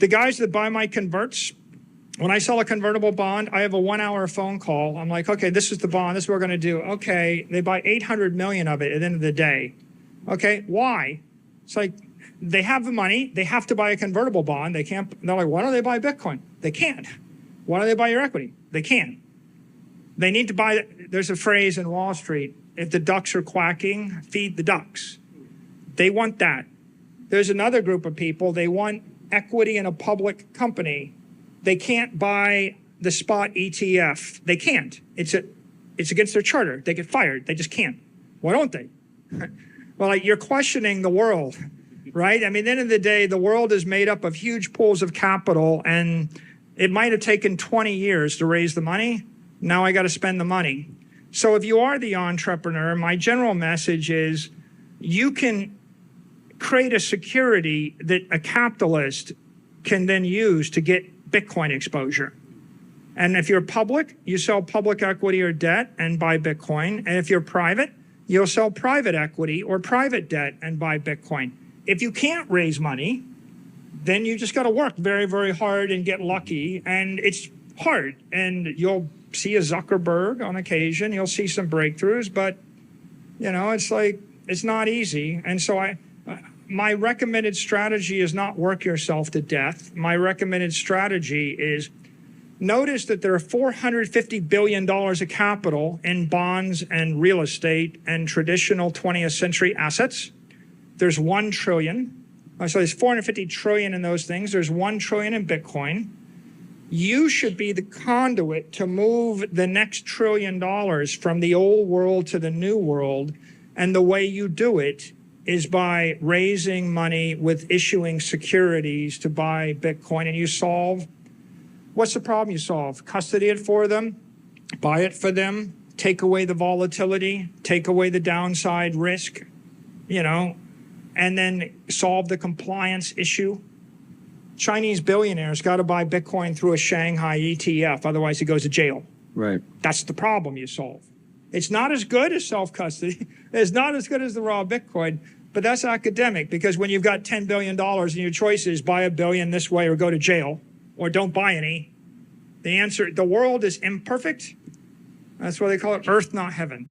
The guys that buy my converts, when I sell a convertible bond, I have a 1-hour phone call. I'm like, okay, this is the bond. This is what we're going to do. Okay, they buy 800 million of it at the end of the day. Okay, why? It's like they have the money. They have to buy a convertible bond. They can't. They're like, why don't they buy Bitcoin? They can't. Why don't they buy your equity? They can't. They need to buy. There's a phrase in Wall Street: if the ducks are quacking, feed the ducks. They want that. There's another group of people. They want equity in a public company. They can't buy the spot ETF. They can't. It's against their charter. They get fired. They just can't. Why don't they? Well, like, you're questioning the world, right? I mean, at the end of the day, the world is made up of huge pools of capital, and it might have taken 20 years to raise the money. Now I got to spend the money. So if you are the entrepreneur, my general message is you can create a security that a capitalist can then use to get Bitcoin exposure. And if you're public, you sell public equity or debt and buy Bitcoin. And if you're private, you'll sell private equity or private debt and buy Bitcoin. If you can't raise money, then you just got to work very, very hard and get lucky. And it's hard. And you'll see a Zuckerberg on occasion. You'll see some breakthroughs. But, you know, it's like, it's not easy. And so my recommended strategy is not work yourself to death. My recommended strategy is notice that there are $450 billion of capital in bonds and real estate and traditional 20th century assets. There's 1 trillion. So there's 450 trillion in those things. There's 1 trillion in Bitcoin. You should be the conduit to move the next $1 trillion from the old world to the new world. And the way you do it is by raising money with issuing securities to buy Bitcoin. And you solve, what's the problem you solve? Custody it for them, buy it for them, take away the volatility, take away the downside risk, you know, and then solve the compliance issue. Chinese billionaires got to buy Bitcoin through a Shanghai ETF, otherwise he goes to jail. Right. That's the problem you solve. It's not as good as self-custody. It's not as good as the raw Bitcoin, but that's academic, because when you've got $10 billion and your choice is buy $1 billion this way or go to jail or don't buy any, the answer, the world is imperfect. That's why they call it earth, not heaven.